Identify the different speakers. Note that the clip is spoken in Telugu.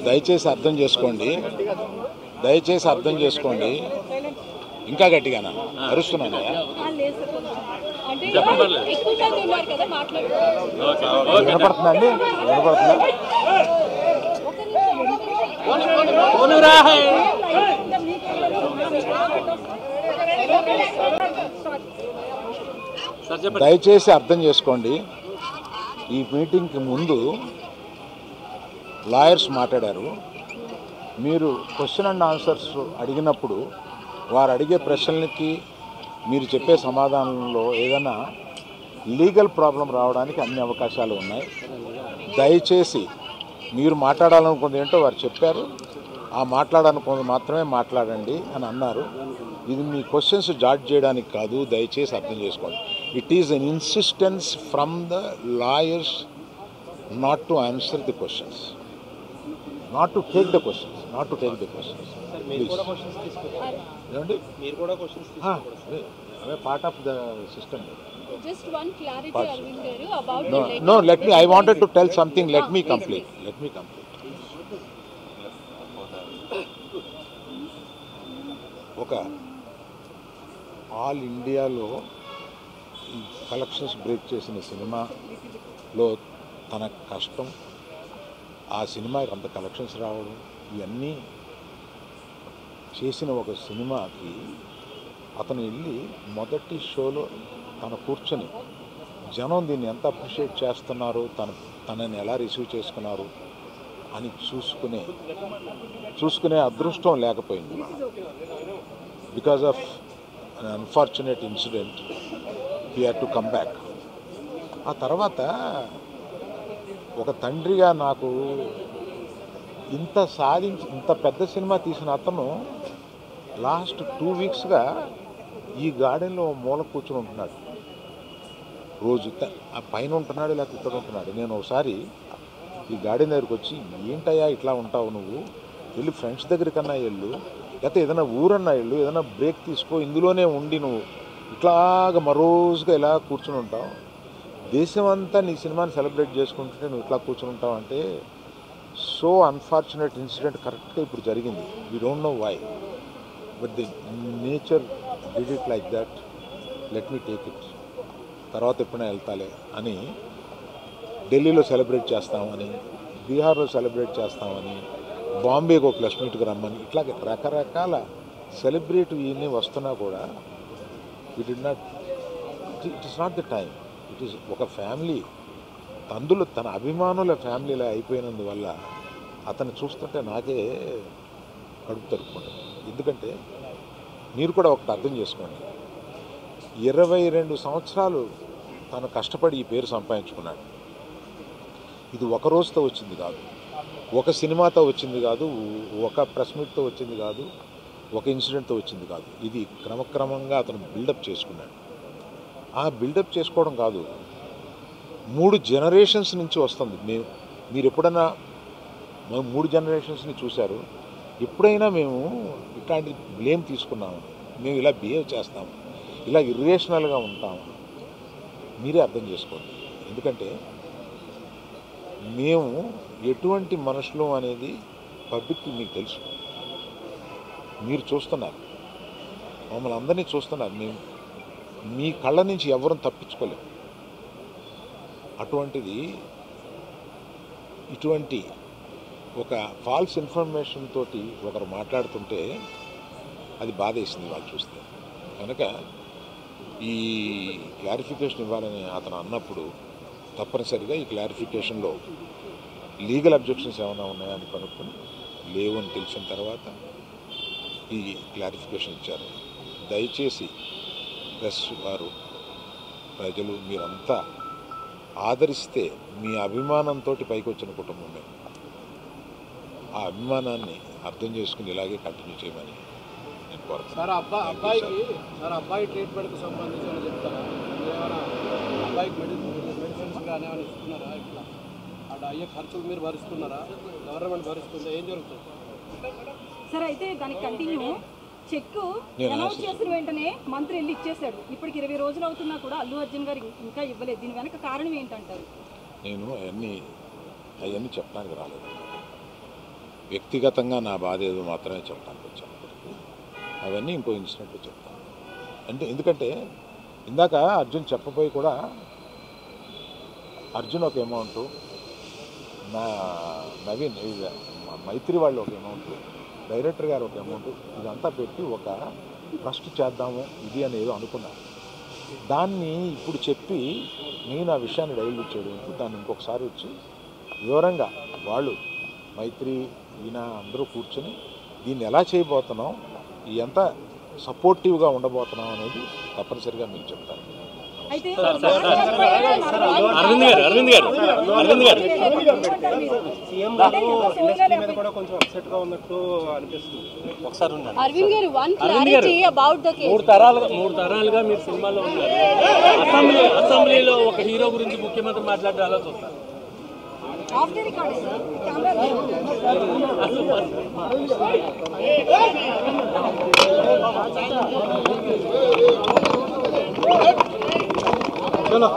Speaker 1: దయచేసి అర్థం చేసుకోండి, దయచేసి అర్థం చేసుకోండి. ఇంకా గట్టిగానా అరుస్తున్నాను? వినపడుతుందండి? వినపడుతుందా? దయచేసి అర్థం చేసుకోండి. ఈ మీటింగ్కి ముందు లాయర్స్ మాట్లాడారు. మీరు క్వశ్చన్ అండ్ ఆన్సర్స్ అడిగినప్పుడు వారు అడిగే ప్రశ్నలకి మీరు చెప్పే సమాధానంలో ఏదైనా లీగల్ ప్రాబ్లం రావడానికి అన్ని అవకాశాలు ఉన్నాయి. దయచేసి మీరు మాట్లాడాలనుకుంది ఏంటో వారు చెప్పారు, ఆ మాట్లాడాలనుకుంది మాత్రమే మాట్లాడండి అని అన్నారు. ఇది మీ క్వశ్చన్స్ జాడ్జ్ చేయడానికి కాదు, దయచేసి అర్థం చేసుకోండి. It is an insistence from the lawyers not to answer the questions, not to take the questions, not to take the questions. Away part of the system.
Speaker 2: Just one clarity, Arvind garu, about
Speaker 1: no, let me, I wanted to tell something. Let me complete. ఒక ఆల్ ఇండియాలో కలెక్షన్స్ బ్రేక్ చేసిన సినిమాలో తన కష్టం, ఆ సినిమాకి అంత కలెక్షన్స్ రావడం, ఇవన్నీ చేసిన ఒక సినిమాకి అతను వెళ్ళి మొదటి షోలో తను కూర్చొని జనం దీన్ని ఎంత అప్రిషియేట్ చేస్తున్నారు, తనని ఎలా రిసీవ్ చేసుకున్నారు అని చూసుకునే అదృష్టం లేకపోయింది. Because of an unfortunate incident he had to come back. ఆ తర్వాత ఒక తండ్రిగా నాకు ఇంత పెద్ద సినిమా తీసిన అతను లాస్ట్ 2 వీక్స్గా ఈ గార్డెన్లో మూల కూర్చొని ఉంటున్నాడు. రోజు ఆ పైన ఉంటున్నాడు, లేకపోతే ఇక్కడ ఉంటున్నాడు. నేను ఒకసారి ఈ గార్డెన్ దగ్గరికి వచ్చి, ఏంటయ్యా ఇట్లా ఉంటావు నువ్వు, వెళ్ళి ఫ్రెండ్స్ దగ్గరికన్నా వెళ్ళు, లేకపోతే ఏదైనా ఊరన్నా వెళ్ళు, ఏదైనా బ్రేక్ తీసుకో, ఇందులోనే ఉండి నువ్వు ఇట్లాగా మరోజుగా ఇలా కూర్చుని ఉంటావు, దేశం అంతా నీ సినిమాని సెలబ్రేట్ చేసుకుంటుంటే నువ్వు ఇట్లా కూర్చుని ఉంటావు అంటే, సో అన్ఫార్చునేట్ ఇన్సిడెంట్ కరెక్ట్గా ఇప్పుడు జరిగింది. We don't know why, but the nature did it like that, let me take it, తర్వాత ఎప్పుడైనా వెళ్తాలే అని ఢిల్లీలో సెలబ్రేట్ చేస్తామని, బీహార్లో సెలబ్రేట్ చేస్తామని, బాంబేకి ఒక ప్లస్ మీట్కి రమ్మని, ఇట్లా రకరకాల సెలబ్రేట్ ఇవన్నీ వస్తున్నా కూడా it is not the time. It is ఒక ఫ్యామిలీ, అందులో తన అభిమానుల ఫ్యామిలీలా అయిపోయినందువల్ల అతను చూస్తుంటే నాకే కడుపు తరుపుకుంటుంది. ఎందుకంటే మీరు కూడా ఒకటి అర్థం చేసుకోండి, 22 సంవత్సరాలు తను కష్టపడి ఈ పేరు సంపాదించుకున్నాడు. ఇది ఒక రోజుతో వచ్చింది కాదు, ఒక సినిమాతో వచ్చింది కాదు, ఒక ప్రెస్ మీట్తో వచ్చింది కాదు, ఒక ఇన్సిడెంట్తో వచ్చింది కాదు. ఇది క్రమక్రమంగా అతను బిల్డప్ చేసుకున్నాడు. ఆ బిల్డప్ చేసుకోవడం కాదు, 3 జనరేషన్స్ నుంచి వస్తుంది. మీరు ఎప్పుడైనా 3 జనరేషన్స్ని చూశారు, ఎప్పుడైనా మేము ఇట్లాంటి బ్లేమ్ తీసుకున్నాము, మేము ఇలా బిహేవ్ చేస్తాము, ఇలా ఇర్రేషనల్గా ఉంటాము, మీరే అర్థం చేసుకోండి. ఎందుకంటే మేము ఎటువంటి మనుషులు అనేది పబ్లిక్కి మీకు తెలుసు, మీరు చూస్తున్నారు, మమ్మల్ని అందరినీ చూస్తున్నారు. మేము మీ కళ్ళ నుంచి ఎవరూ తప్పించుకోలేము. అటువంటిది ఇటువంటి ఒక ఫాల్స్ ఇన్ఫర్మేషన్ తోటి ఒకరు మాట్లాడుతుంటే అది బాధేసింది వాళ్ళు చూస్తే. కనుక ఈ క్లారిఫికేషన్ ఇవ్వాలని అతను అన్నప్పుడు తప్పనిసరిగా ఈ క్లారిఫికేషన్లో లీగల్ అబ్జెక్షన్స్ ఏమైనా ఉన్నాయని కనుక్కొని లేవు అని తెలిసిన తర్వాత ఈ క్లారిఫికేషన్ ఇచ్చారు. దయచేసి ప్రెస్ వారు, ప్రజలు మీరంతా ఆదరిస్తే మీ అభిమానంతో పైకి వచ్చిన కుటుంబమే, ఆ అభిమానాన్ని అర్థం చేసుకుని ఇలాగే కంటిన్యూ చేయమని నేను కోరుతున్నాను.
Speaker 3: అబ్బాయి ట్రీట్మెంట్కి సంబంధించి చెప్తారా, అబ్బాయికి మెడిసిన్స్ కానీ ఏమైనా ఇస్తున్నారా, ఇట్లా అటు అయ్యే ఖర్చులు మీరు భరిస్తున్నారా, గవర్నమెంట్ భరిస్తుందా, ఏం జరుగుతుంది
Speaker 2: సార్? అయితే దానికి కంటిన్యూ
Speaker 4: చెక్ అనౌన్స్ చేసిన వెంటనే మంత్రి వెళ్ళి ఇచ్చేశాడు. ఇప్పటికి 20 రోజులు అవుతున్నా కూడా అల్లు అర్జున్ గారు ఇంకా ఇవ్వలేదు. దీని వెనక కారణం ఏంటంటారు?
Speaker 1: నేను అవన్నీ చెప్పడానికి రాలేదు. వ్యక్తిగతంగా నా బాధ ఏదో మాత్రమే చెప్పడానికి వచ్చాను. అవన్నీ ఇంకో ఇన్సిడెంట్లో చెప్తాను. ఎందుకంటే ఇందాక అర్జున్ చెప్పబోయి కూడా అర్జున్ ఒక అమౌంట్, నవీన్ మైత్రి వాళ్ళు ఒక అమౌంట్, డైరెక్టర్ గారు ఒక అమౌంట్, ఇదంతా పెట్టి ఒక ట్రస్ట్ చేద్దాము ఇది అని ఏదో అనుకున్నాను. దాన్ని ఇప్పుడు చెప్పి నేను ఆ విషయాన్ని డైల్యూట్ చేయడం, దాన్ని ఇంకొకసారి వచ్చి వివరంగా వాళ్ళు మైత్రి ఈయన అందరూ కూర్చొని దీన్ని ఎలా చేయబోతున్నాం, ఎంత సపోర్టివ్గా ఉండబోతున్నాం అనేది తప్పనిసరిగా మీకు చెప్తాను.
Speaker 5: అరవింద్ గారు
Speaker 2: one clarity about the case.
Speaker 5: మూడు తరాలుగా మీరు సినిమాలో ఉన్నారు. అసెంబ్లీలో ఒక హీరో గురించి ముఖ్యమంత్రి మాట్లాడాలో చూస్తారు.
Speaker 4: ఆఫ్ ది రికార్డ్
Speaker 3: చలో